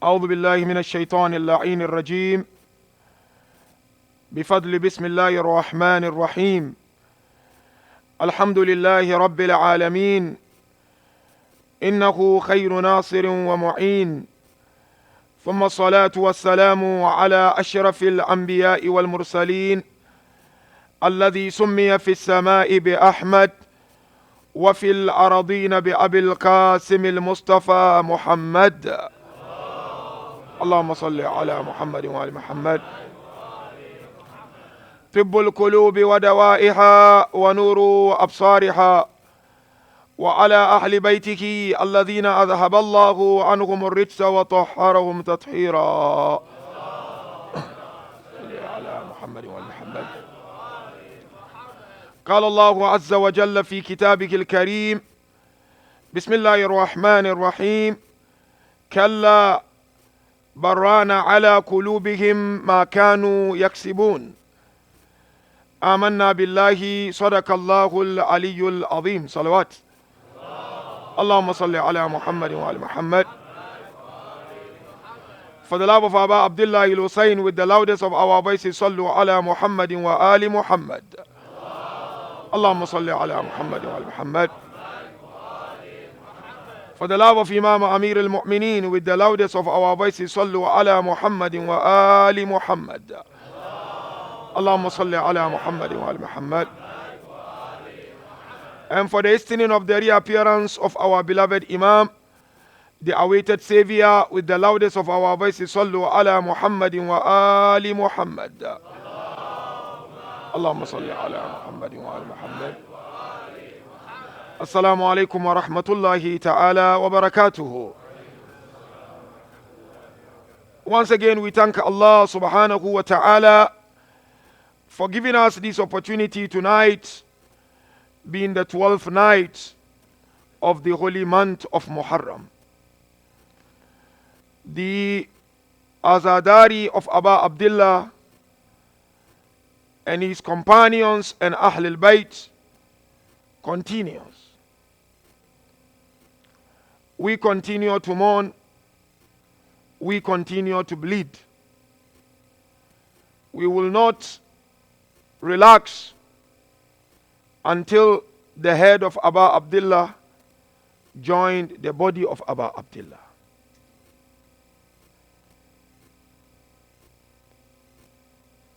أعوذ بالله من الشيطان اللعين الرجيم. بفضل بسم الله الرحمن الرحيم. الحمد لله رب العالمين، إنه خير ناصر ومعين. ثم الصلاة والسلام على أشرف الأنبياء والمرسلين، الذي سمي في السماء بأحمد وفي الأرضين بأبي القاسم المصطفى محمد. اللهم صل على محمد وآل محمد. طب القلوب ودوائها ونور أبصارها، وعلى أهل بيته الذين أذهب الله عنهم الرجس وطهرهم تطهيرا. على محمد وآل محمد. قال الله عز وجل في كتابه الكريم: بسم الله الرحمن الرحيم. كلا بران على قلوبهم ما كانوا يكسبون. آمنا بالله. صدق الله العلي العظيم. صلوات. اللهم صل على محمد وآل محمد. For the love of Abba Abdullah al-Hussein, with the loudest of our voices, صلوا على محمد وآل محمد. اللهم صل على محمد وآل محمد. For the love of Imam Amir al-Mu'mineen, with the loudest of our voices, صلوا على محمد وآل محمد. اللهم صل على محمد وآل محمد. And for the hastening of the reappearance of our beloved Imam, the awaited Savior, with the loudest of our voices, صلوا على محمد وآل محمد. اللهم صل على محمد وآل محمد. Assalamu alaikum wa rahmatullahi ta'ala wa barakatuhu. Once again, we thank Allah subhanahu wa ta'ala for giving us this opportunity tonight, being the 12th night of the holy month of Muharram. The Azadari of Aba Abdullah and his companions and Ahl al-Bayt continues. We continue to mourn. We continue to bleed. We will not relax until the head of Aba Abdullah joined the body of Aba Abdullah.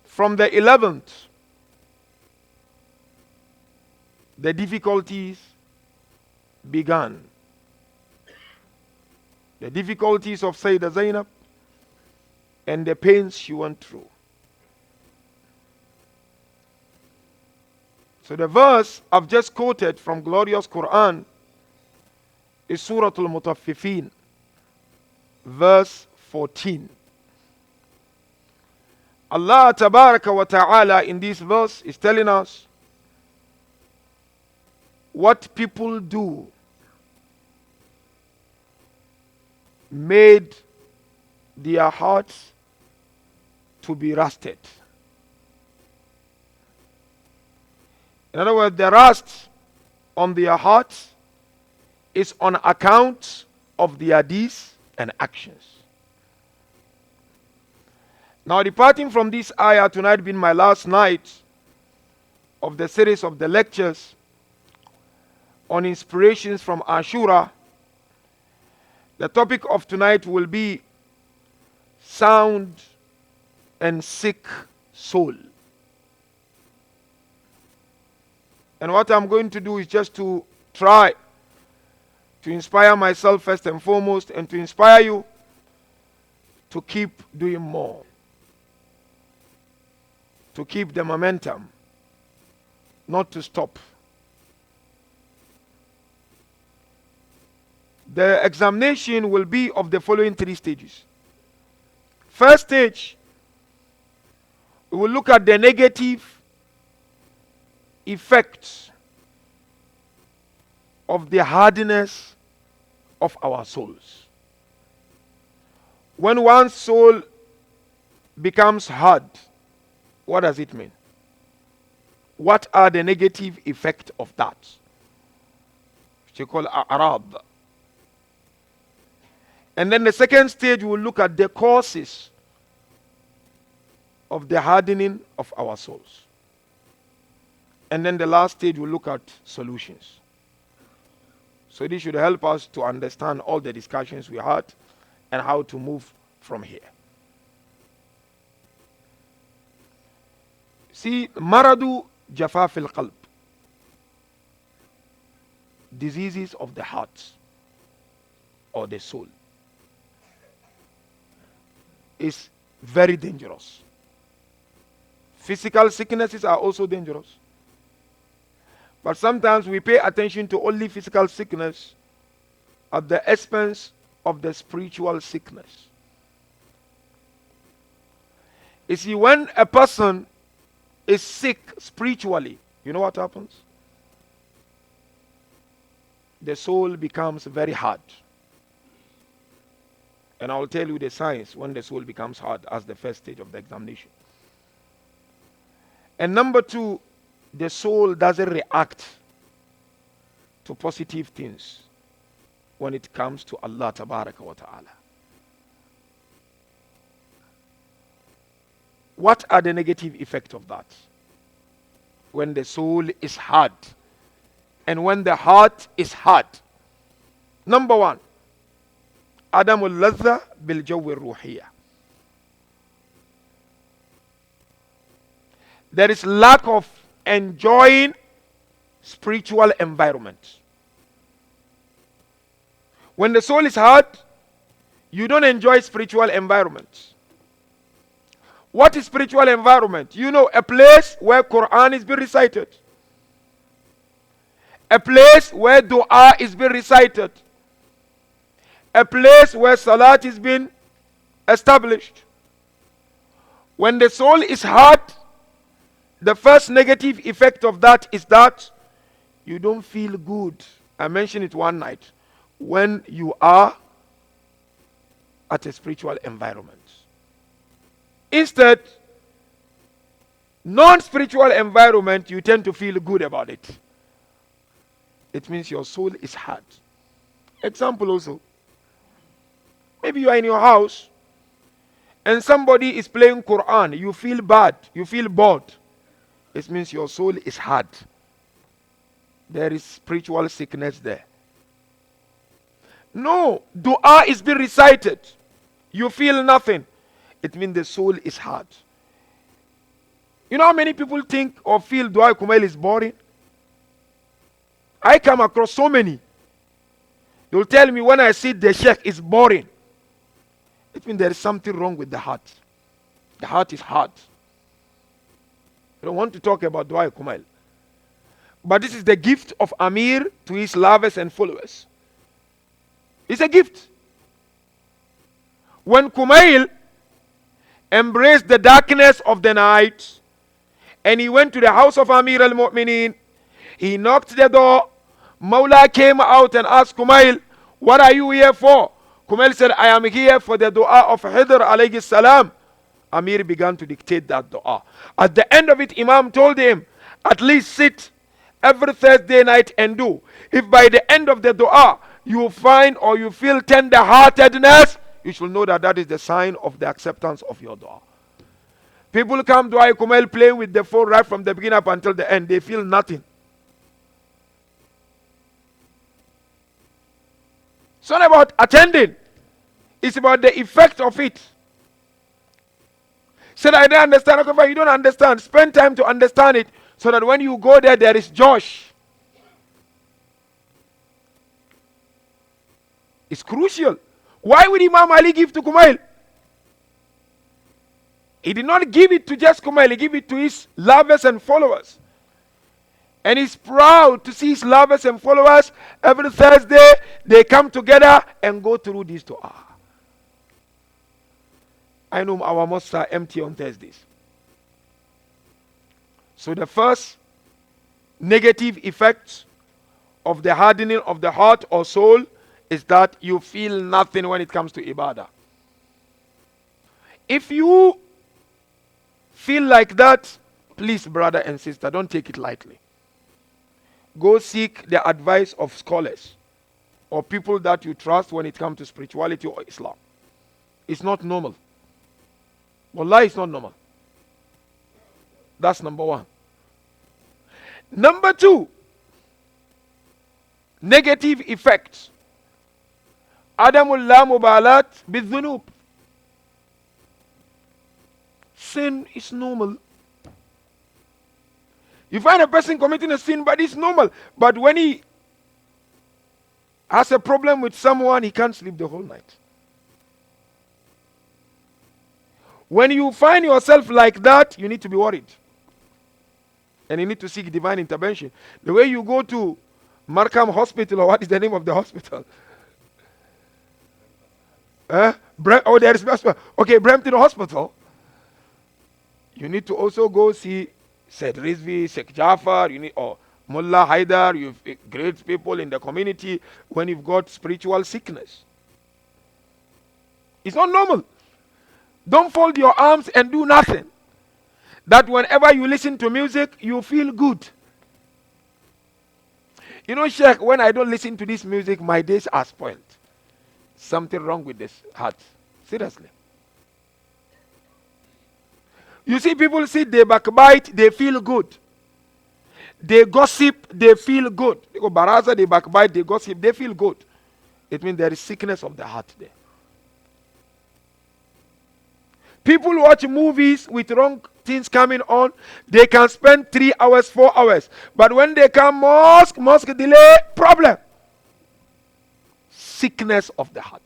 From the 11th, the difficulties began. The difficulties of Sayyidah Zainab and the pains she went through. So the verse I've just quoted from glorious Quran is Surah Al-Mutaffifin, verse 14. Allah Tabaraka wa Ta'ala in this verse is telling us what people do made their hearts to be rusted. In other words, the rust on their hearts is on account of their deeds and actions. Now, departing from this ayah, tonight being my last night of the series of the lectures on inspirations from Ashura, the topic of tonight will be sound and sick soul. And what I'm going to do is just to try to inspire myself first and foremost, and to inspire you to keep doing more, to keep the momentum, not to stop. The examination will be of the following 3 stages. First stage, we will look at the negative effects of the hardness of our souls. When one's soul becomes hard, what does it mean? What are the negative effects of that? Which you call a'rad. And then the second stage, we will look at the causes of the hardening of our souls. And then the last stage, we'll look at solutions. So this should help us to understand all the discussions we had and how to move from here. See, maradu jafaf al-qalb, diseases of the heart or the soul, is very dangerous. Physical sicknesses are also dangerous. But sometimes we pay attention to only physical sickness at the expense of the spiritual sickness. You see, when a person is sick spiritually, you know what happens? The soul becomes very hard. And I'll tell you the signs when the soul becomes hard as the first stage of the examination. And number two, the soul doesn't react to positive things when it comes to Allah Tabaraka wa Ta'ala. What are the negative effects of that? When the soul is hard and when the heart is hard. Number one, Adamul Ladha bil Jawi Ruhiyya. There is lack of enjoying spiritual environment. When the soul is hard, you don't enjoy spiritual environment. What is spiritual environment? You know, a place where Quran is being recited. A place where dua is being recited. A place where salat is being established. When the soul is hard, the first negative effect of that is that you don't feel good. I mentioned it one night. When you are at a spiritual environment. Instead, non-spiritual environment, you tend to feel good about it. It means your soul is hard. Example also. Maybe you are in your house and somebody is playing Quran. You feel bad. You feel bored. It means your soul is hard. There is spiritual sickness there. No, dua is being recited. You feel nothing. It means the soul is hard. You know how many people think or feel dua kumail is boring? I come across so many. They'll tell me when I see the Sheikh is boring. It means there is something wrong with the heart. The heart is hard. I don't want to talk about dua kumail. But this is the gift of Amir to his lovers and followers. It's a gift. When Kumail embraced the darkness of the night and he went to the house of Amir al-Mu'mineen, he knocked the door. Mawla came out and asked Kumail, what are you here for? Kumail said, I am here for the dua of Hidr alayhi salam. Amir began to dictate that dua. At the end of it, Imam told him, at least sit every Thursday night and do. If by the end of the dua, you find or you feel tender-heartedness, you should know that that is the sign of the acceptance of your dua. People come to Kumail playing with the phone right from the beginning up until the end. They feel nothing. It's not about attending. It's about the effect of it. Said, I don't understand. Okay, fine, you don't understand. Spend time to understand it so that when you go there, there is Josh. It's crucial. Why would Imam Ali give to Kumail? He did not give it to just Kumail. He gave it to his lovers and followers. And he's proud to see his lovers and followers every Thursday. They come together and go through this dua. I know our mosques are empty on Thursdays. So the first negative effect of the hardening of the heart or soul is that you feel nothing when it comes to ibadah. If you feel like that, please, brother and sister, don't take it lightly. Go seek the advice of scholars. or people that you trust when it comes to spirituality or Islam. It's not normal. Wallahi, it's not normal. That's number one. Number two, negative effects. Adamul la mubalat bidhunub. Sin is normal. You find a person committing a sin, but it's normal. But when he has a problem with someone, he can't sleep the whole night. When you find yourself like that, you need to be worried. And you need to seek divine intervention. The way you go to Markham Hospital, or what is the name of the hospital? There is okay, Brampton Hospital. You need to also go see Said Rizvi, Sheikh Jafar, or Mullah Haidar. You've great people in the community when you've got spiritual sickness. It's not normal. Don't fold your arms and do nothing. That whenever you listen to music, you feel good. Sheikh, when I don't listen to this music, my days are spoiled. Something wrong with this heart. Seriously. You see, people say they backbite, they feel good. They gossip, they feel good. They go baraza, they backbite, they gossip, they feel good. It means there is sickness of the heart there. People watch movies with wrong things coming on. They can spend 3 hours, 4 hours. But when they come mosque delay, problem. Sickness of the heart.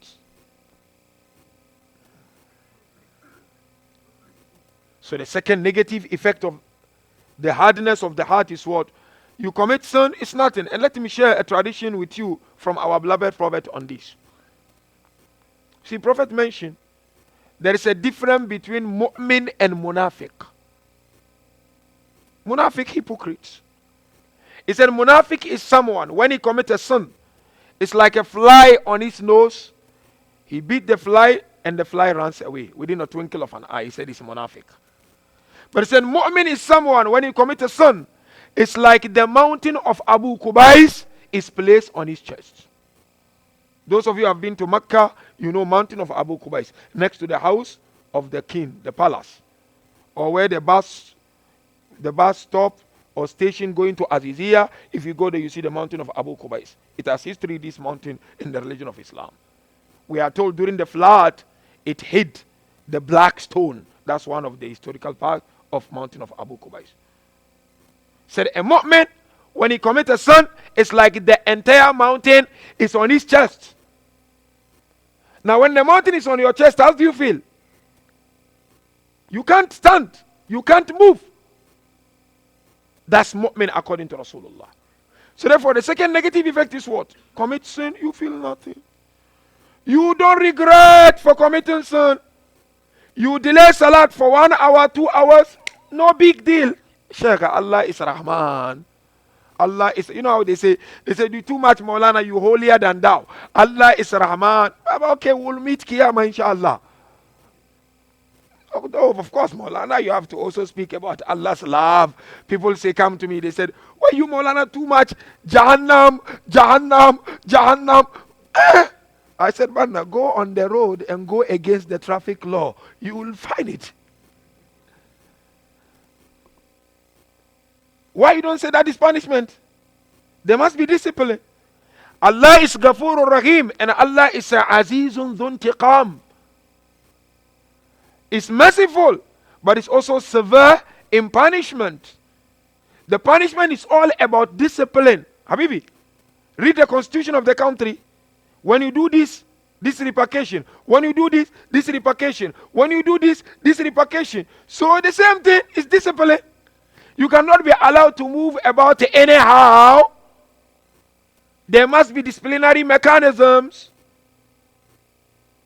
So the second negative effect of the hardness of the heart is what? You commit sin, it's nothing. And let me share a tradition with you from our beloved Prophet on this. See, Prophet mentioned there is a difference between mu'min and munafiq. Munafiq, hypocrites. He said munafiq is someone, when he commits a sin, it's like a fly on his nose. He beat the fly and the fly runs away within a twinkle of an eye. He said he's munafiq. But he said mu'min is someone, when he commits a sin, it's like the mountain of Abu Qubais is placed on his chest. Those of you who have been to Mecca, you know mountain of Abu Qubais, next to the house of the king, the palace, or where the bus stop or station going to Aziziyah. If you go there, you see the mountain of Abu Qubais. It has history, this mountain, in the religion of Islam. We are told during the flood, it hid the black stone. That's one of the historical parts of mountain of Abu Qubais. Said a mu'min, when he commits a sin, it's like the entire mountain is on his chest. Now when the mountain is on your chest, how do you feel? You can't stand. You can't move. That's mu'min according to Rasulullah. So therefore the second negative effect is what? Commit sin, you feel nothing. You don't regret for committing sin. You delay salat for 1 hour, 2 hours, no big deal. Sheikh, Allah is Rahman. Allah is, you know how they say do too much Maulana, you holier than thou. Allah is Rahman. Okay, we'll meet Qiyamah inshallah. Oh, of course, Maulana, you have to also speak about Allah's love. People say, come to me, they said, why you Maulana too much? Jahannam, Jahannam, Jahannam. I said, man, go on the road and go against the traffic law. You will find it. Why you don't say that is punishment? There must be discipline. Allah is Ghafurur Rahim and Allah is Azizun Dhun Tiqam. It's merciful, but it's also severe in punishment. The punishment is all about discipline. Habibi, read the constitution of the country. When you do this, this repercussion. When you do this, this repercussion. When you do this, this repercussion. So the same thing is discipline. You cannot be allowed to move about anyhow. There must be disciplinary mechanisms.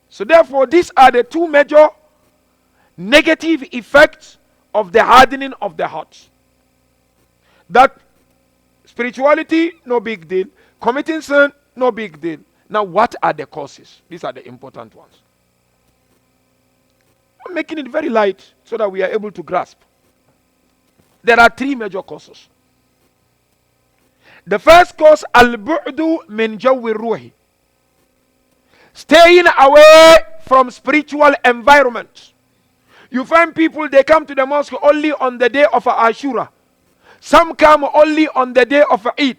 So therefore, these are the two major negative effects of the hardening of the heart. That spirituality, no big deal. Committing sin, no big deal. Now, what are the causes? These are the important ones. I'm making it very light so that we are able to grasp. There are three major causes. The first cause, al-bu'du min jawi ruhi. Staying away from spiritual environment. You find people, they come to the mosque only on the day of Ashura. Some come only on the day of Eid.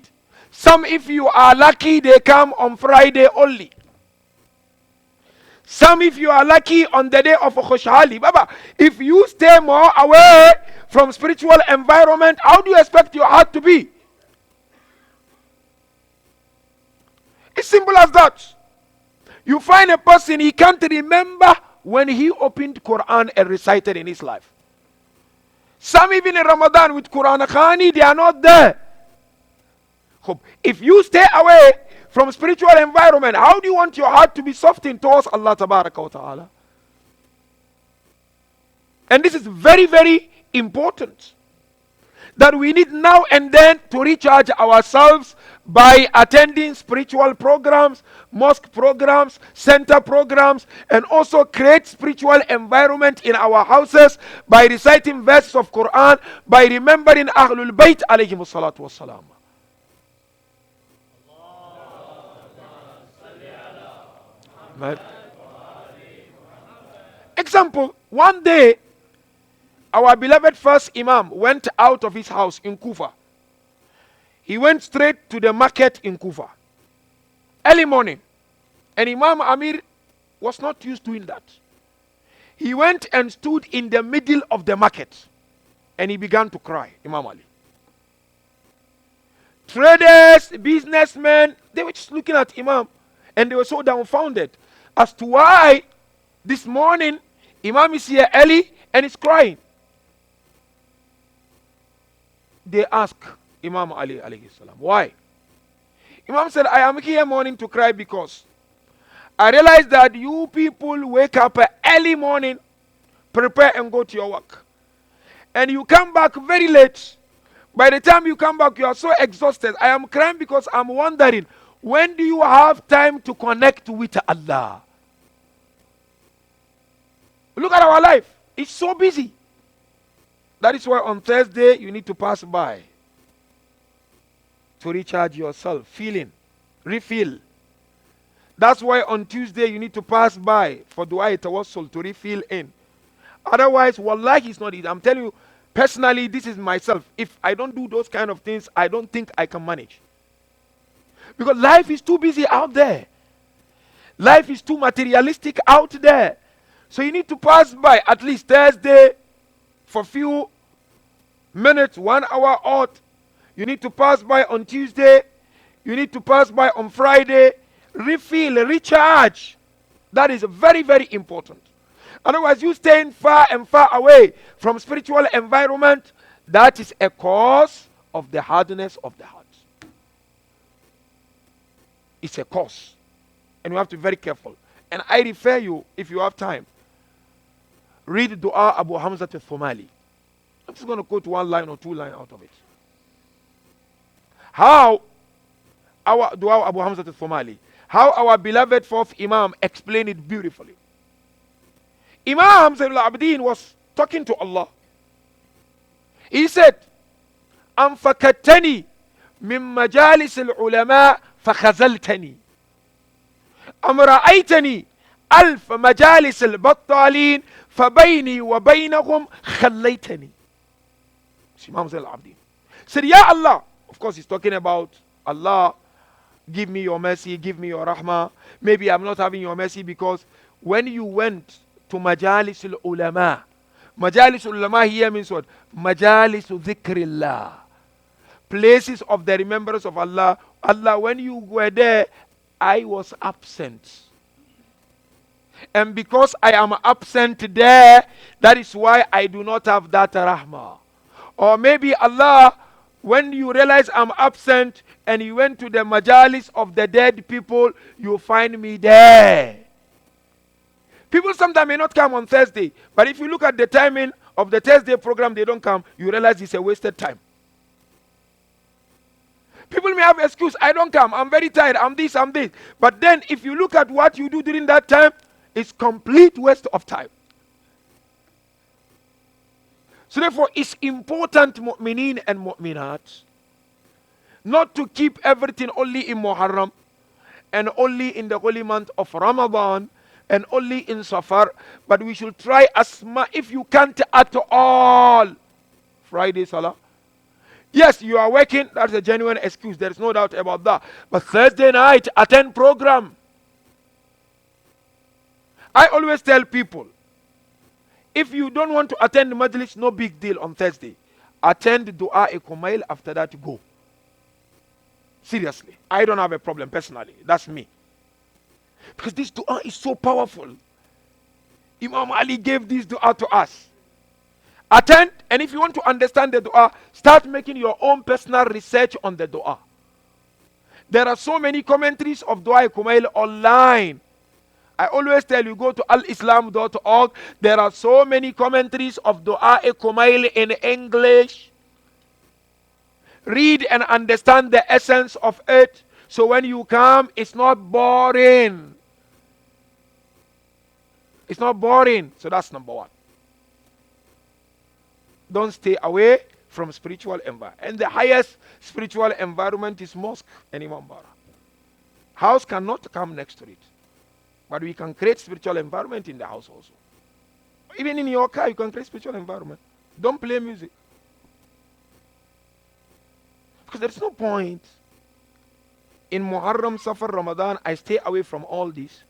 Some, if you are lucky, they come on Friday only. Some, if you are lucky, on the day of Khoshali. Baba, if you stay more away from spiritual environment, how do you expect your heart to be? It's simple as that. You find a person, he can't remember when he opened Quran and recited in his life. Some even in Ramadan with Quran Khani, they are not there. If you stay away from spiritual environment, how do you want your heart to be softened towards Allah Tabaraka wa Ta'ala? And this is very, very important. That we need now and then to recharge ourselves by attending spiritual programs, mosque programs, center programs, and also create spiritual environment in our houses by reciting verses of Quran, by remembering Ahlul Bayt alayhimu salatu wassalam. Example, one day our beloved first Imam went out of his house in Kufa. He went straight to the market in Kufa. Early morning. And Imam Amir was not used to doing that. He went and stood in the middle of the market. And he began to cry, Imam Ali. Traders, businessmen, they were just looking at Imam. And they were so dumbfounded as to why this morning Imam is here early and is crying. They asked Imam Ali alayhi salam, why? Imam said, I am here morning to cry because I realize that you people wake up early morning, prepare and go to your work. And you come back very late. By the time you come back, you are so exhausted. I am crying because I'm wondering, when do you have time to connect with Allah? Look at our life. It's so busy. That is why on Thursday you need to pass by to recharge yourself, refill. That's why on Tuesday you need to pass by for dua tawassul to refill in. Otherwise, wallahi, it's not easy. I'm telling you, personally, this is myself. If I don't do those kind of things, I don't think I can manage. Because life is too busy out there. Life is too materialistic out there. So you need to pass by at least Thursday for a few minutes, 1 hour out. You need to pass by on Tuesday. You need to pass by on Friday. Refill, recharge. That is very, very important. Otherwise, you staying far and far away from spiritual environment, that is a cause of the hardness of the heart. It's a cause. And you have to be very careful. And I refer you, if you have time, read Dua Abu Hamza al-Thumali. I'm just going to quote 1 line or 2 lines out of it. How our Dua Abu Hamza al-Thumali, how our beloved fourth Imam explained it beautifully. Imam Zainul Abidin was talking to Allah. He said, أنفكتني من مجالس العلماء فخزلتني أم رأيتني ألف مجالس البطالين فبيني وبينهم خليتني. Imam Zainul Abidin said, Ya Allah, of course he's talking about Allah, give me your mercy, give me your rahmah. Maybe I'm not having your mercy because when you went to Majalis al-Ulama. Majalis al-Ulama here means what? Majalis dhikrillah. Places of the remembrance of Allah. Allah, when you were there, I was absent. And because I am absent there, that is why I do not have that rahmah. Or maybe Allah, when you realize I'm absent and you went to the majalis of the dead people, you find me there. People sometimes may not come on Thursday, but if you look at the timing of the Thursday program, they don't come, you realize it's a wasted time. People may have excuse, I don't come, I'm very tired, I'm this. But then if you look at what you do during that time, it's complete waste of time. So therefore, it's important, mu'mineen and mu'minat, not to keep everything only in Muharram and only in the holy month of Ramadan and only in Safar. But we should try as much, if you can't at all, Friday Salah. Yes, you are working, that's a genuine excuse, there is no doubt about that. But Thursday night, attend program. I always tell people, if you don't want to attend the majlis, no big deal on Thursday. Attend Dua e Kumail, after that go. Seriously, I don't have a problem personally. That's me. Because this dua is so powerful. Imam Ali gave this dua to us. Attend, and if you want to understand the dua, start making your own personal research on the dua. There are so many commentaries of Dua Kumail online. I always tell you, go to alislam.org. There are so many commentaries of Dua Kumail in English. Read and understand the essence of it. So when you come, it's not boring. It's not boring. So that's number one. Don't stay away from spiritual environment. And the highest spiritual environment is mosque and Imam Bara. House cannot come next to it. But we can create spiritual environment in the house also. Even in your car, you can create spiritual environment. Don't play music. Because there's no point. In Muharram, Safar, Ramadan, I stay away from all this.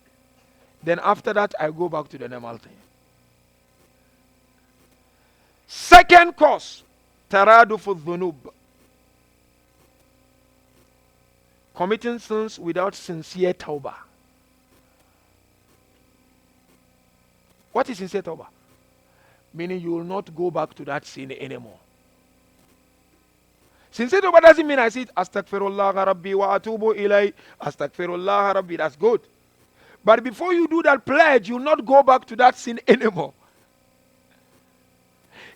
Then after that, I go back to the normal thing. Second cause, taradufu dhunub. Committing sins without sincere tawbah. What is sincere tawbah? Meaning you will not go back to that sin anymore. Sincere tawbah doesn't mean I say, Astaghfirullah Rabbi wa atubu ilay. Astaghfirullah Rabbi. That's good. But before you do that pledge, you will not go back to that sin anymore.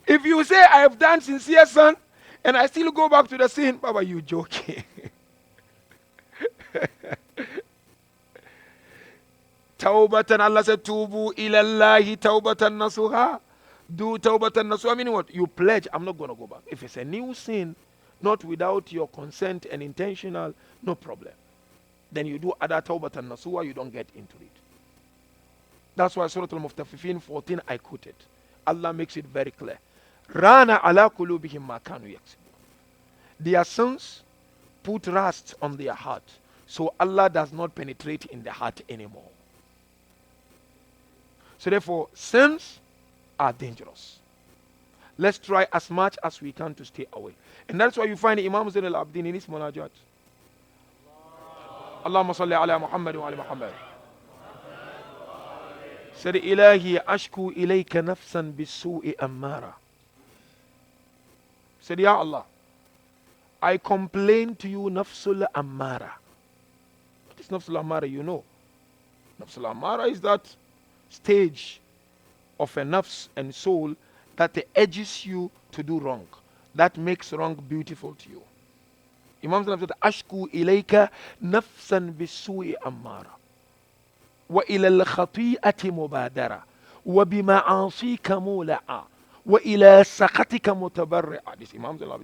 If you say, I have done sincere sin, and I still go back to the sin, Baba, you joking. Tawbatan, Allah said, Tubu ilallahi tawbatan nasuha. Do tawbatan nasuha. Meaning what? You pledge, I'm not going to go back. If it's a new sin, not without your consent and intentional, no problem. Then you do other tawbatan nasuha, you don't get into it. That's why Surah Al-Muftafifin 14, I quoted. Allah makes it very clear. Rana ala kulubihim ma kanu yaksibun. Their sins put rust on their heart. So Allah does not penetrate in the heart anymore. So therefore, sins are dangerous. Let's try as much as we can to stay away. And that's why you find Imam Zain al-Abidin in his munajat. Allahumma salli ala Muhammad wa ala Muhammad. Said, Ilahi ashku ilayka nafsan bisu'i ammara. Said, Ya Allah, I complain to you nafsul ammara. What is nafsul ammara? You know. Nafsul ammara is that stage of a nafs and soul that edges you to do wrong. That makes wrong beautiful to you. Imam Zainab said, Ashku ilayka nafsan bisu'i ammara. Wa ila al-khati'ati mubadara. Wa bima'asika mula'a. Wa ila saqatika mutabarri'a. This Imam Zainab.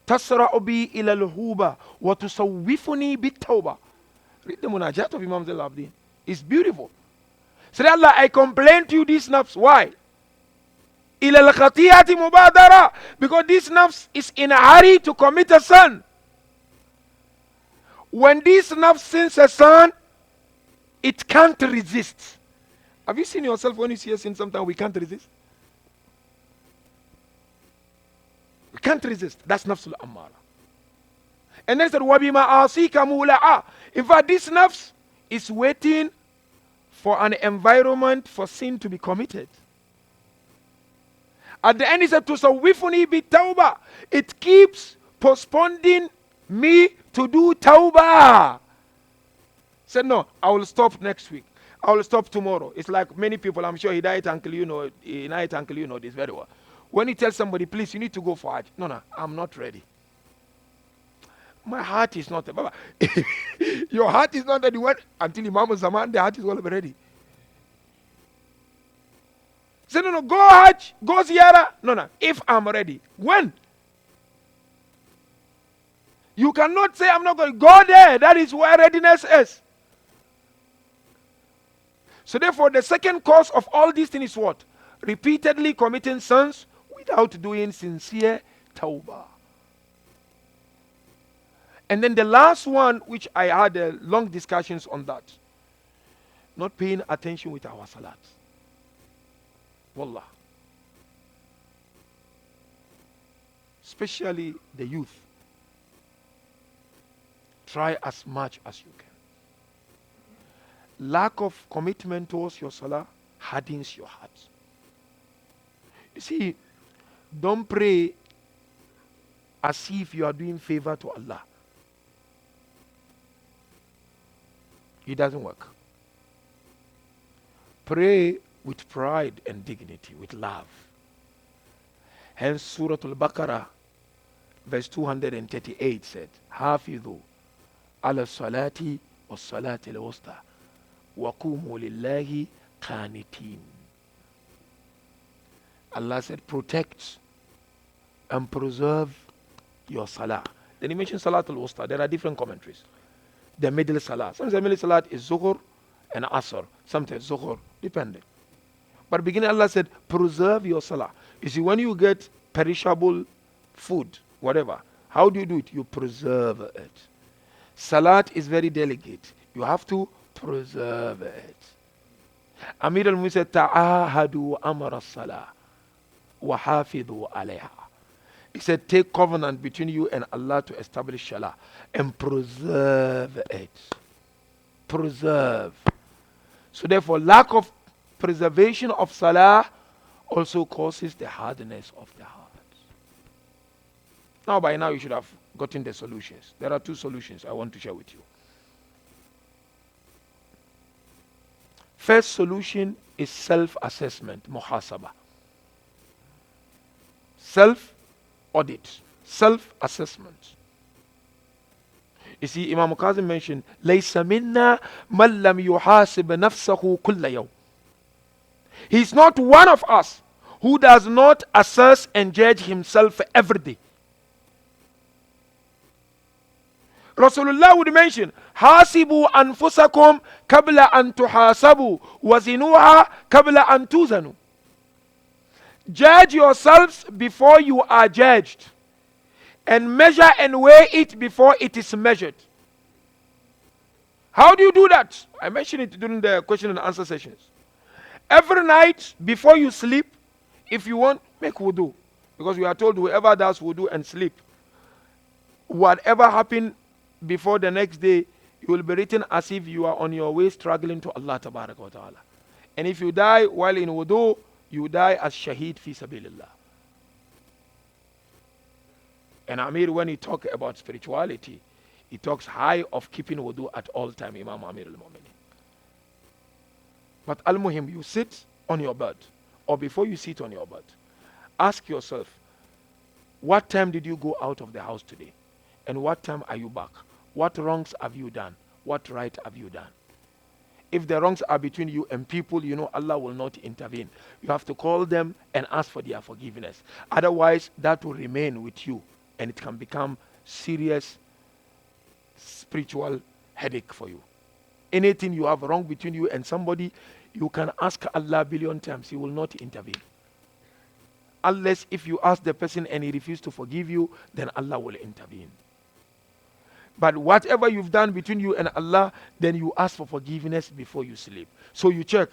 Tasra'u bi ila al-huba wa tusawwifuni bit-tawbah. Read the munajat of Imam Zainab. It's beautiful. Say, Allah, I complain to you this nafs. Why? Ila al-khatiyati mubadara. Because this nafs is in a hurry to commit a sin. When this nafs sins a sin, it can't resist. Have you seen yourself when you see a sin sometimes we can't resist? We can't resist. That's nafsul ammara. And then it said, wabima asika mula'a. In fact, this nafs is waiting for an environment for sin to be committed. At the end, he said, Tusawwifuni bi tawbah. It keeps postponing me to do tawbah. Said, no, I will stop next week. I will stop tomorrow. It's like many people, I'm sure Hidayat uncle, you know this very well. When you tell somebody, please, you need to go for Hajj. No, I'm not ready. My heart is not Baba. Your heart is not ready. Until Imam Zaman, the heart is all ready. Say, no, go Hajj, go Ziyarah. No, if I'm ready. When? You cannot say, I'm not going to go there. That is where readiness is. So therefore, the second cause of all these things is what? Repeatedly committing sins without doing sincere tawbah. And then the last one, which I had long discussions on that, not paying attention with our salat. Wallah. Especially the youth. Try as much as you can. Lack of commitment towards your salah hardens your heart. You see, don't pray as if you are doing favor to Allah. It doesn't work. Pray with pride and dignity, with love. Hence, Surah Al-Baqarah, verse 238 said, Hafidhu ala salati wa salati al-wusta wa qumu lillahi qanitin. Allah said, protect and preserve your salah. Then he mentioned Salat al-Wusta. There are different commentaries. The middle salah. Sometimes the middle salah is Zuhur and Asr. Sometimes Zuhur, depending. But beginning Allah said, preserve your salah. You see, when you get perishable food, whatever, how do you do it? You preserve it. Salat is very delicate. You have to preserve it. Amir al-Mu'minin said, ta'ahadu amara as-salah wa hafidhu alayha. He said, take covenant between you and Allah to establish Salah and preserve it. Preserve. So therefore, lack of preservation of Salah also causes the hardness of the heart. Now, by now, you should have gotten the solutions. There are two solutions I want to share with you. First solution is self-assessment, muhasaba. Self-audit, self-assessment. You see, Imam Qasim mentioned, لَيْسَ مِنَّا مَنْ لَمْ يُحَاسِبْ نَفْسَهُ كُلَّ يَوْمٍ. He's not one of us who does not assess and judge himself every day. Rasulullah would mention, حَاسِبُوا أَنفُسَكُمْ قَبْلَ أَن تُحَاسَبُوا وَزِنُوهَا قَبْلَ أَن تُوزَنُوا. Judge yourselves before you are judged, and measure and weigh it before it is measured. How do you do that? I mentioned it during the question and answer sessions. Every night before you sleep, if you want, make wudu. Because we are told whoever does wudu and sleep, whatever happened before the next day, you will be written as if you are on your way struggling to Allah Tabaraka wa Ta'ala. And if you die while in wudu, you die as shaheed fi sabilillah. And Amir, when he talks about spirituality, he talks high of keeping wudu at all time, Imam Amir al-Mu'minin. But al-Muhim, you sit on your bed, or before you sit on your bed, ask yourself, what time did you go out of the house today? And what time are you back? What wrongs have you done? What right have you done? If the wrongs are between you and people, you know Allah will not intervene. You have to call them and ask for their forgiveness. Otherwise, that will remain with you, and it can become serious spiritual headache for you. Anything you have wrong between you and somebody, you can ask Allah a billion times. He will not intervene. Unless if you ask the person and he refuses to forgive you, then Allah will intervene. But whatever you've done between you and Allah, then you ask for forgiveness before you sleep. So you check.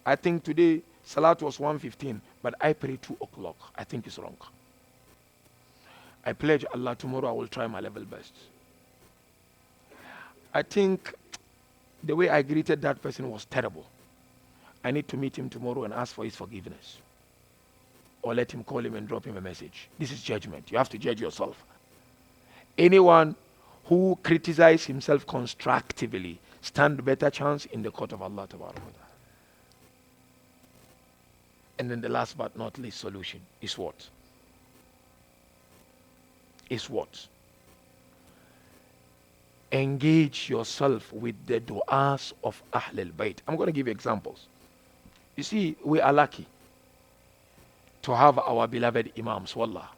I think today Salat was 1:15, but I pray 2 o'clock. I think it's wrong. I pledge Allah tomorrow I will try my level best. I think the way I greeted that person was terrible. I need to meet him tomorrow and ask for his forgiveness. Or let him call him and drop him a message. This is judgment. You have to judge yourself. Anyone who criticizes himself constructively stand a better chance in the court of Allah. And then the last but not least solution is what? Is what? Engage yourself with the du'as of Ahl al-Bayt. I'm going to give you examples. You see, we are lucky to have our beloved Imams, wallah.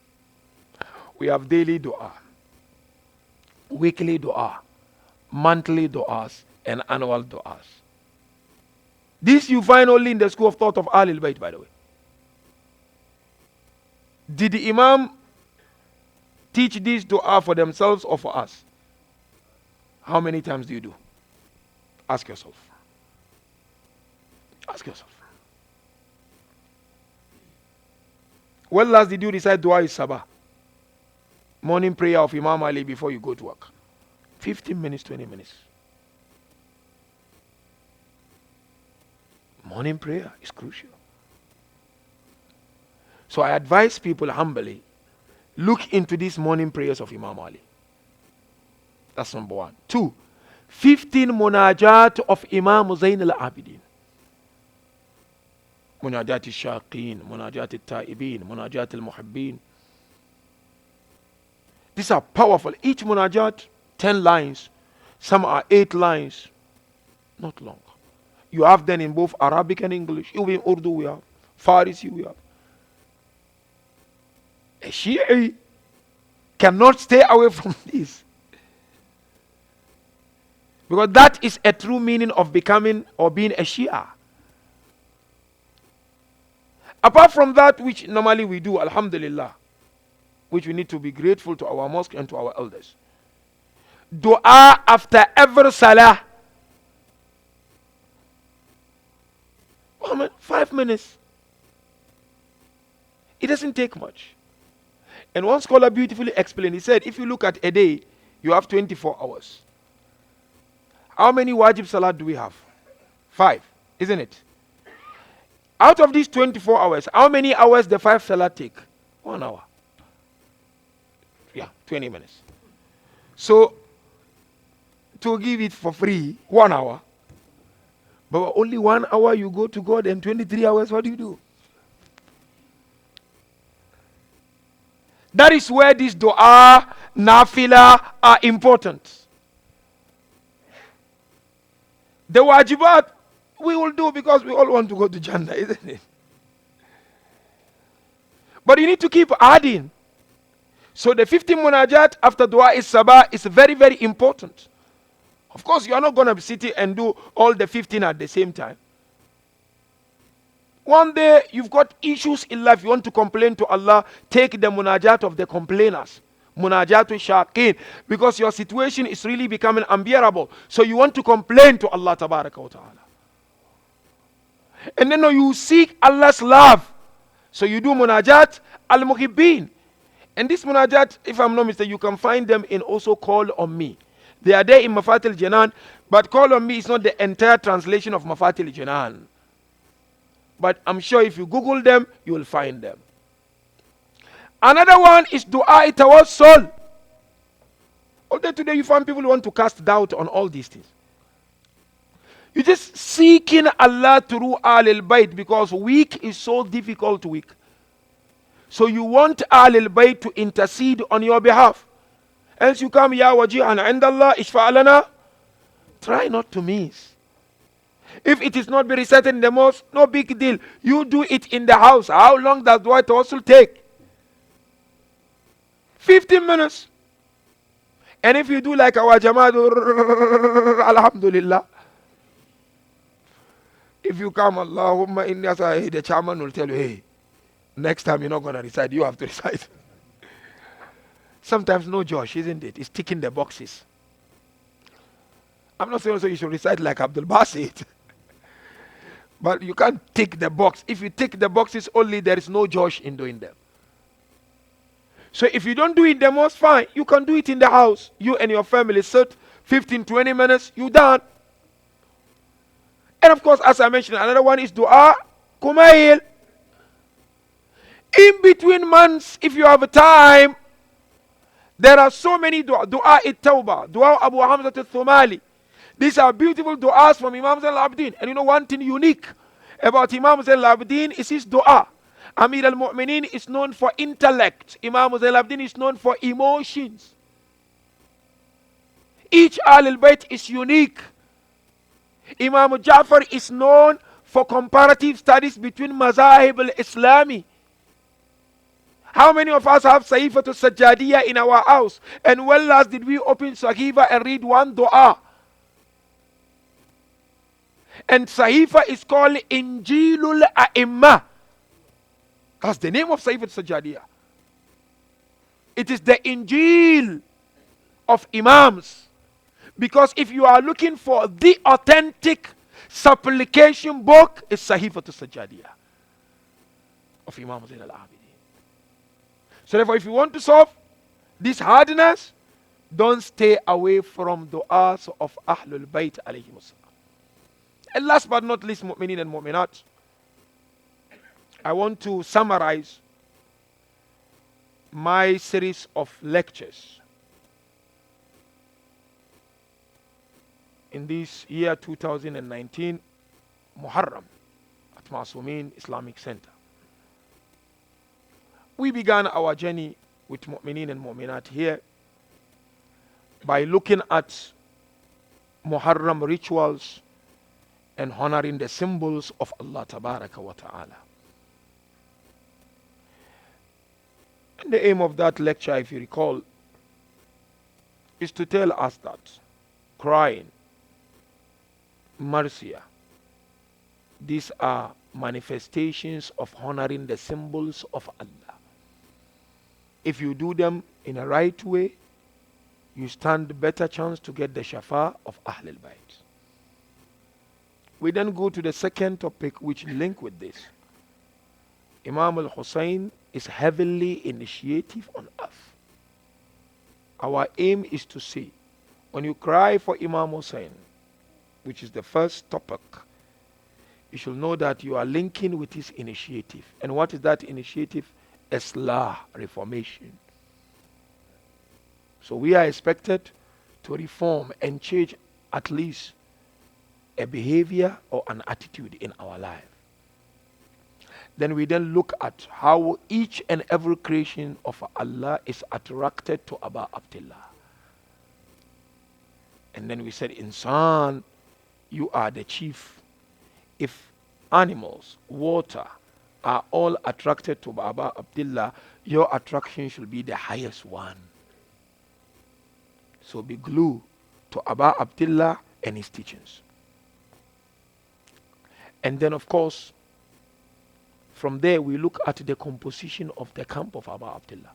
We have daily dua. weekly dua, monthly du'as, and annual du'as. This you find only in the school of thought of Ahlul Bayt, by the way. Did the Imam teach this dua for themselves or for us? How many times do you do? Ask yourself. Ask yourself. When last did you recite dua is Sabah? Morning prayer of Imam Ali before you go to work. 15 minutes, 20 minutes. Morning prayer is crucial. So I advise people humbly, look into these morning prayers of Imam Ali. That's number one. 2, 15 munajat of Imam Zain al-Abidin. Munajat al-Shaqeen, Munajat al-Ta'ibin, Munajat al-Muhibbin. These are powerful. Each munajat, 10 lines. Some are 8 lines. Not long. You have them in both Arabic and English. Even in Urdu we have. Farisi we have. A Shi'i cannot stay away from this. Because that is a true meaning of becoming or being a Shia. Apart from that, which normally we do, alhamdulillah, which we need to be grateful to our mosque and to our elders. Dua after every salah. 5 minutes. It doesn't take much. And one scholar beautifully explained, he said, if you look at a day, you have 24 hours. How many wajib salat do we have? 5, isn't it? Out of these 24 hours, how many hours the 5 salat take? 1 hour. Yeah, 20 minutes. So, to give it for free, 1 hour. But only 1 hour you go to God and 23 hours, what do you do? That is where this dua, nafila are important. The wajibat we will do because we all want to go to Jannah, isn't it? But you need to keep adding. So the 15 munajat after dua is sabah is very, very important. Of course, you are not going to sit and do all the 15 at the same time. One day, you've got issues in life, you want to complain to Allah, take the munajat of the complainers. Munajatu shaqeen. Because your situation is really becoming unbearable. So you want to complain to Allah tabaraka wa ta'ala. And then you seek Allah's love. So you do munajat al-muhibbin. And this munajat, if I'm not mistaken, you can find them in also Call on Me. They are there in Mafatil Janan, but Call on Me is not the entire translation of Mafatil Janan. But I'm sure if you Google them, you will find them. Another one is Dua Tawassul. Although today you find people who want to cast doubt on all these things. You're just seeking Allah through Ahlul Bayt because weak is so difficult weak. So you want Ahlul Bayt to intercede on your behalf. Else you come, Ya Wajihan Indallah, Ishfa'alana. Try not to miss. If it is not be recited in the mosque, no big deal. You do it in the house. How long does Dua Tawassul take? 15 minutes. And if you do like our Jama'at, Alhamdulillah. If you come, Allahumma inni as'aluka, the chairman will tell you, hey, next time you're not going to recite, you have to recite. Sometimes no Josh, isn't it? It's ticking the boxes. I'm not saying also you should recite like Abdul Basit. But you can't tick the box. If you tick the boxes only, there is no Josh in doing them. So if you don't do it in the mosque, fine. You can do it in the house. You and your family sit 15, 20 minutes, you done. And of course, as I mentioned, another one is Dua Kumail. In between months, if you have a time, there are so many dua. Dua Tawbah, Dua Abu Hamza al-Thumali. These are beautiful du'as from Imam Zain al-Abidin. And you know one thing unique about Imam Zain al-Abidin is his dua. Amir al-Mu'minin is known for intellect. Imam Zain al-Abidin is known for emotions. Each Ahlul Bayt is unique. Imam Ja'far is known for comparative studies between Mazahib al-Islami. How many of us have Sahifa to Sajjadiyah in our house? And when last did we open Sahifa and read one dua? And Sahifa is called Injilul A'imma. That's the name of Sahifa to Sajjadiyah. It is the Injil of Imams. Because if you are looking for the authentic supplication book, it's Sahifa to Sajjadiyah of Imam Zain al-Abidin. So therefore, if you want to solve this hardness, don't stay away from du'as of Ahlul Bayt alayhim as-salam. And last but not least, mu'minin and mu'minat, I want to summarize my series of lectures in this year 2019 Muharram at Masumin Islamic Center. We began our journey with mu'minin and mu'minat here by looking at Muharram rituals and honoring the symbols of Allah Tabaraka wa Ta'ala. And the aim of that lecture, if you recall, is to tell us that crying, marcia, these are manifestations of honoring the symbols of Allah. If you do them in a right way, you stand a better chance to get the shafa of Ahlul Bayt. We then go to the second topic which link with this. Imam al-Hussein is heavily initiative on earth. Our aim is to see, when you cry for Imam Hussein, which is the first topic, you should know that you are linking with his initiative. And what is that initiative? Islah, reformation. So we are expected to reform and change at least a behavior or an attitude in our life. Then we then look at how each and every creation of Allah is attracted to Aba Abdullah. And then we said, Insan, you are the chief. If animals, water, are all attracted to Aba Abdullah, your attraction should be the highest one. So be glued to Aba Abdullah and his teachings. And then, of course, from there we look at the composition of the camp of Aba Abdullah.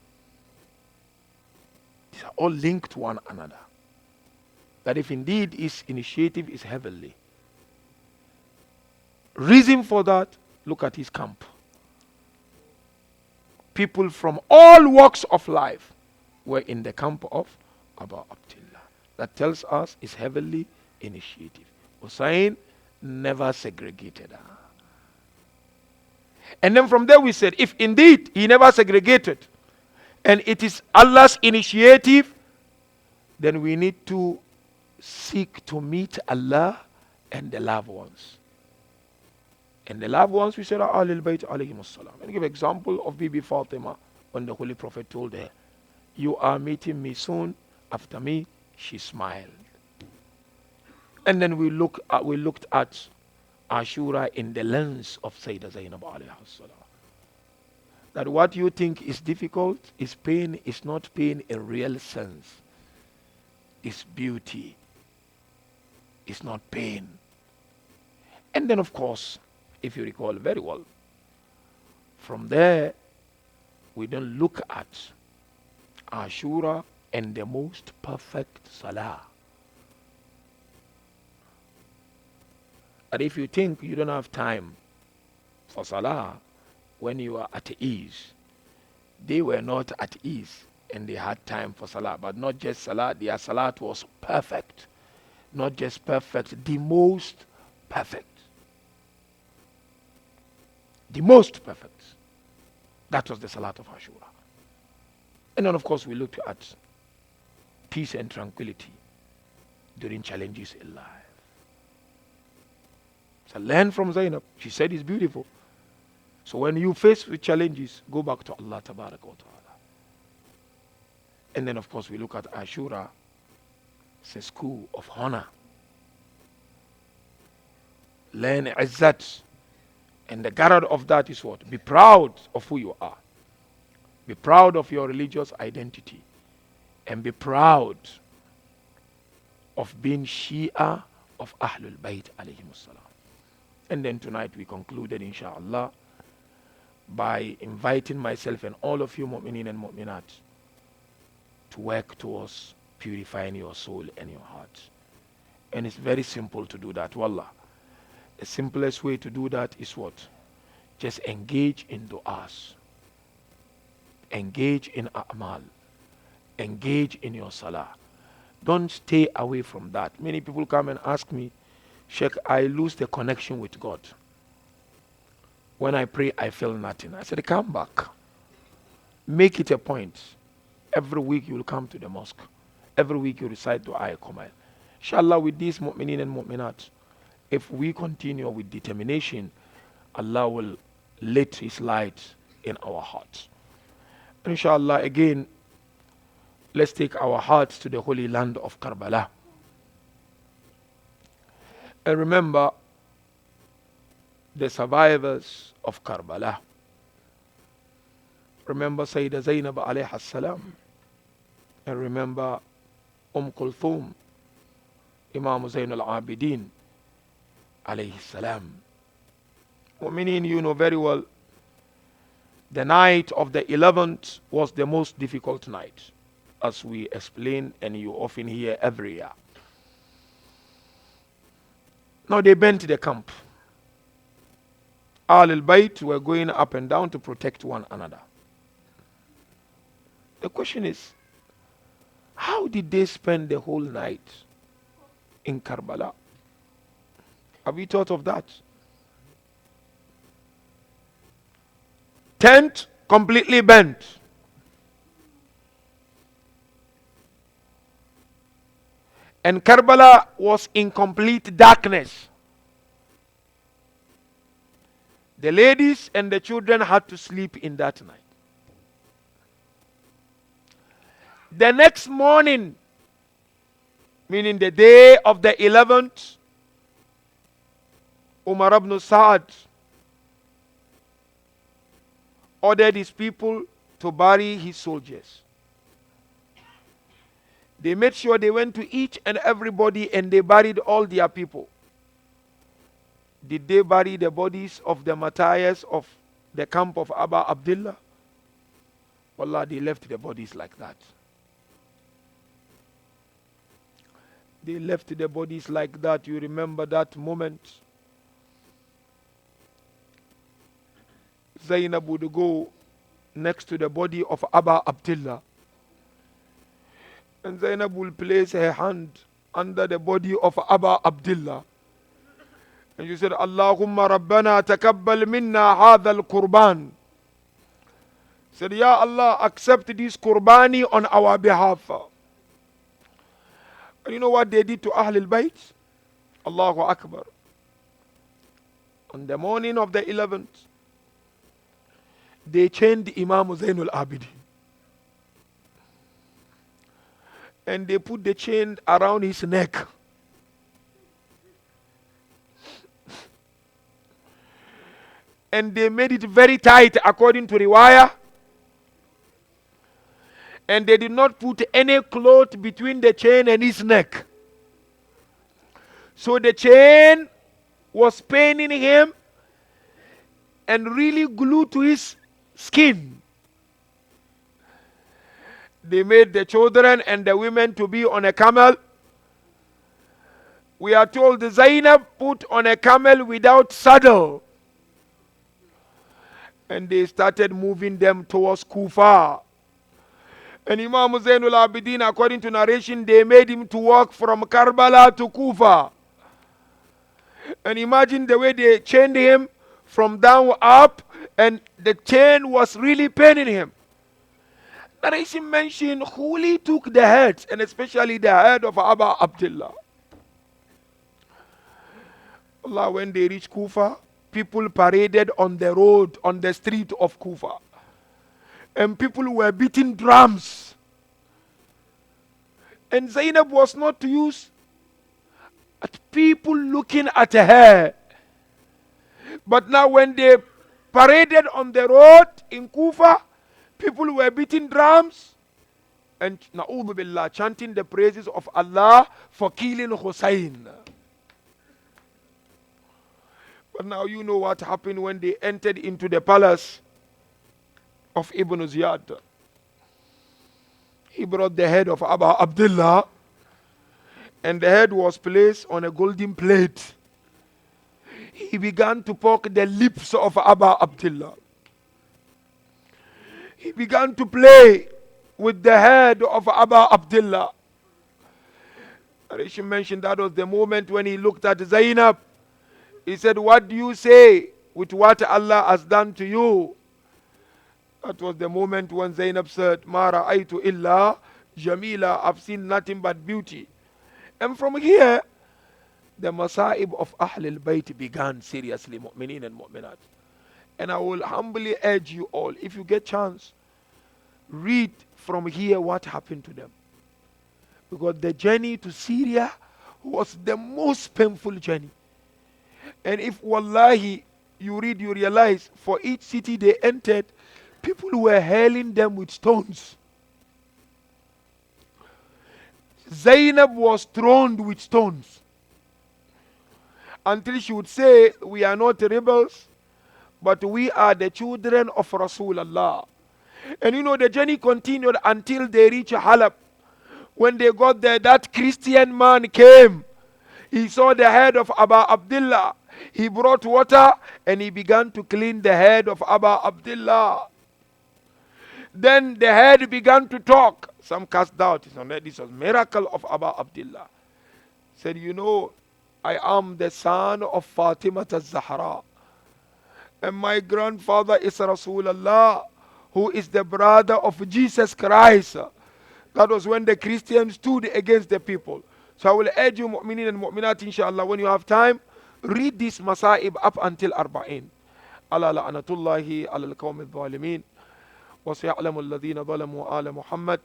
These are all linked to one another. That if indeed his initiative is heavenly. Reason for that, look at his camp. People from all walks of life were in the camp of Aba Abdullah. That tells us his heavenly initiative. Hussein never segregated. And then from there we said, if indeed he never segregated, and it is Allah's initiative, then we need to seek to meet Allah and the loved ones. And the loved ones, we said, are Ahlul Bayt alayhim as-salam. And give example of Bibi Fatima when the Holy Prophet told her, you are meeting me soon. After me, she smiled. And then we looked at Ashura in the lens of Sayyidah Zainab alayha salam. That what you think is difficult is pain, is not pain in real sense. It's beauty. It's not pain. And then of course, if you recall very well, from there we then look at Ashura and the most perfect salah. And if you think you don't have time for salah when you are at ease, they were not at ease and they had time for salah. But not just salah, their salat was perfect. Not just perfect, the most perfect. The most perfect. That was the salat of Ashura. And then of course we looked at peace and tranquility during challenges in life. So learn from Zainab. She said it's beautiful. So when you face with challenges, go back to Allah Tabaraka wa Ta'ala. And then of course we look at Ashura. It's a school of honor. Learn izzat. And the garad of that is what? Be proud of who you are. Be proud of your religious identity. And be proud of being Shia of Ahlul Bayt alayhimus salam. And then tonight we concluded, inshallah, by inviting myself and all of you mu'mineen and mu'minat to work towards purifying your soul and your heart. And it's very simple to do that, wallah. The simplest way to do that is what? Just engage in du'as. Engage in a'mal. Engage in your salah. Don't stay away from that. Many people come and ask me, Sheikh, I lose the connection with God. When I pray, I feel nothing. I said, come back. Make it a point. Every week you will come to the mosque. Every week you recite Dua Kumail. Inshallah, with these mu'mineen and mu'minat, if we continue with determination, Allah will let His light in our hearts. And inshallah, again, let's take our hearts to the holy land of Karbala. And remember the survivors of Karbala. Remember Sayyidah Zainab alayha salam. And remember Kulthum, Imam Zain al-Abidin alayhi salam. Mu'mineen, you know very well, the night of the 11th was the most difficult night, as we explain and you often hear every year. Now they bent the camp. Ahlul Bayt were going up and down to protect one another. The question is, how did they spend the whole night in Karbala? Have you thought of that? Tent completely bent. And Karbala was in complete darkness. The ladies and the children had to sleep in that night. The next morning, meaning the day of the 11th, Umar ibn Sa'ad ordered his people to bury his soldiers. They made sure they went to each and everybody and they buried all their people. Did they bury the bodies of the martyrs of the camp of Abu Abdullah? Wallah, they left the bodies like that. They left the bodies like that. You remember that moment? Zainab would go next to the body of Abu Abdullah. And Zainab will place her hand under the body of Abu Abdullah. And you said, Allahumma Rabbana takabbal minna hadha al-qurban. Said, Ya Allah, accept this qurbani on our behalf. And you know what they did to Ahlul Bayt? Allahu Akbar. On the morning of the 11th, they chained Imam Zainul Abidin. And they put the chain around his neck. And they made it very tight according to riwayah. And they did not put any cloth between the chain and his neck. So the chain was paining him and really glued to his skin. They made the children and the women to be on a camel. We are told Zainab put on a camel without saddle. And they started moving them towards Kufa. And Imam Zainul Abidin, according to narration, they made him to walk from Karbala to Kufa. And imagine the way they chained him from down up, and the chain was really paining him. Narration mentioned who took the heads, and especially the head of Abu Abdullah. Allah, when they reached Kufa, people paraded on the road, on the street of Kufa. And people were beating drums. And Zainab was not used at people looking at her. But now when they paraded on the road in Kufa, People were beating drums and na'udhu billah, chanting the praises of Allah for killing Hussein. But now you know what happened when they entered into the palace of Ibn Ziyad. He brought the head of Abu Abdullah, and the head was placed on a golden plate. He began to poke the lips of Abu Abdullah. He began to play with the head of Abu Abdullah. Arish mentioned that was the moment when he looked at Zainab. He said, "What do you say with what Allah has done to you?" That was the moment when Zainab said, "Ma ra'aytu illa jamila." I've seen nothing but beauty. And from here, the masa'ib of Ahl al-Bayt began seriously, mu'mineen and mu'minat. And I will humbly urge you all, if you get chance, read from here what happened to them. Because the journey to Syria was the most painful journey. And if wallahi you read, you realize for each city they entered, people were hailing them with stones. Zainab was thrown with stones until she would say, "We are not rebels, but we are the children of Rasulullah." And you know, the journey continued until they reached Halab. When they got there, that Christian man came. He saw the head of Abu Abdullah. He brought water and he began to clean the head of Abu Abdullah. Then the head began to talk. Some cast doubt. This was miracle of Abu Abdullah. Said, "You know, I am the son of Fatima al-Zahra. And my grandfather is Rasulullah, who is the brother of Jesus Christ." That was when the Christians stood against the people. So I will urge you, mu'minin and mu'minat, inshallah, when you have time, read this masa'ib up until Arba'in. Ala la'anatullahi ala al-qawmi al-zalimin. وَسَيَعْلَمُ الَّذِينَ ظَلَمُوا آلَ مُحَمَّدٍ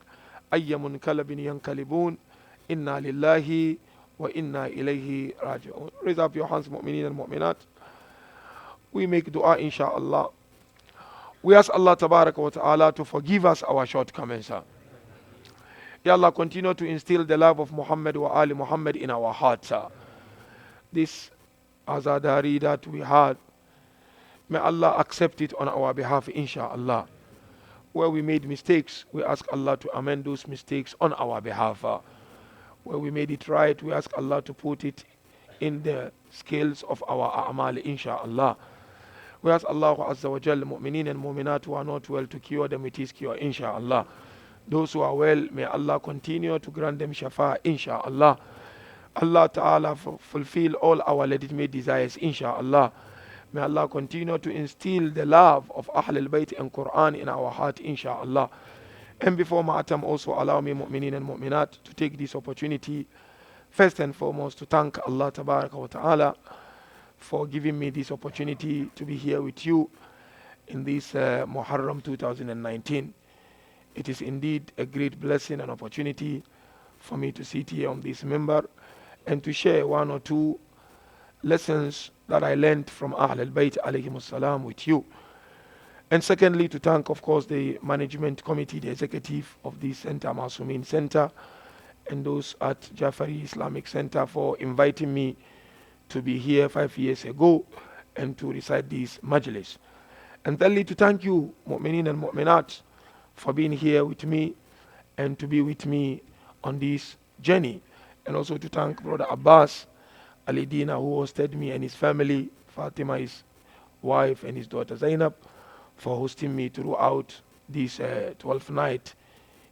أَيَّ مُنْقَلَبٍ يَنْقَلِبُونَ إِنَّا لِلَّهِ وَإِنَّا إِلَيْهِ رَاجِعُونَ. Raise up your hands, mu'minin and mu'minat. We make dua, inshallah. We ask Allah tabaraka wa ta'ala to forgive us our shortcomings. Ya Allah, continue to instill the love of Muhammad wa Ali Muhammad in our hearts. This azadari that we had, may Allah accept it on our behalf, inshallah. Where we made mistakes, we ask Allah to amend those mistakes on our behalf. Where we made it right, we ask Allah to put it in the scales of our a'mal, inshallah. We ask Allah Azza wa Jal, mu'mineen and mu'minat who are not well, to cure them with His cure, inshallah. Those who are well, may Allah continue to grant them shafa, inshallah. Allah Ta'ala fulfill all our legitimate desires, inshallah. May Allah continue to instill the love of Ahl al-Bayt and Quran in our heart, inshallah. And before Ma'atam, also allow me, mu'mineen and mu'minat, to take this opportunity, first and foremost, to thank Allah Tabaraka wa Ta'ala for giving me this opportunity to be here with you in this Muharram 2019. It is indeed a great blessing and opportunity for me to sit here on this member and to share one or two lessons that I learned from Ahl al-Bayt alayhimus salam with you. And secondly, to thank, of course, the management committee, the executive of this center, Masumin Center, and those at Jafari Islamic Center for inviting me to be here 5 years ago and to recite this majlis. And thirdly, to thank you, mu'mineen and mu'minat, for being here with me and to be with me on this journey. And also to thank Brother Abbas Alidina, who hosted me, and his family, Fatima, his wife, and his daughter Zainab, for hosting me throughout this 12th night.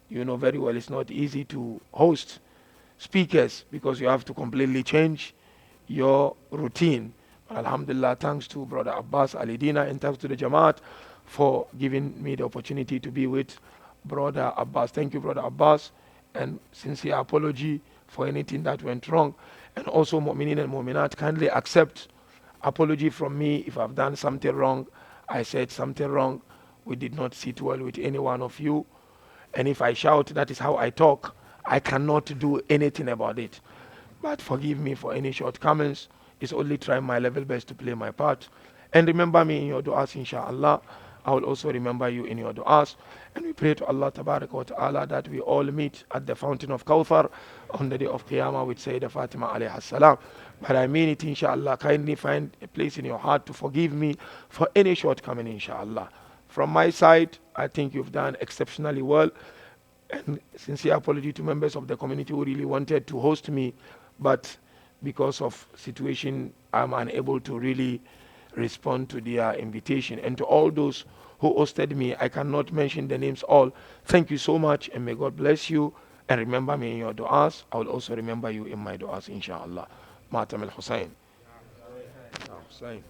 You know very well it's not easy to host speakers because you have to completely change your routine. But alhamdulillah, thanks to Brother Abbas Alidina and thanks to the Jamaat for giving me the opportunity to be with Brother Abbas. Thank you, Brother Abbas, and sincere apology for anything that went wrong. And also, mu'mineen and mu'minat, kindly accept apology from me if I've done something wrong. I said something wrong. We did not sit well with any one of you. And if I shout, that is how I talk. I cannot do anything about it. But forgive me for any shortcomings. It's only trying my level best to play my part. And remember me in your du'as, inshallah. I will also remember you in your du'as. And we pray to Allah Tabaraka wa Ta'ala that we all meet at the fountain of Kawthar on the day of Qiyamah with Sayyidah Fatima alayhi salam. But I mean it, inshallah. Kindly find a place in your heart to forgive me for any shortcoming, inshallah. From my side, I think you've done exceptionally well. And sincere apology to members of the community who really wanted to host me, but because of situation, I'm unable to really respond to their invitation. And to all those who hosted me, I cannot mention the names all. Thank you so much, and may God bless you. And remember me in your du'as. I will also remember you in my du'as, inshallah. Matam al-Hussein. Hussein.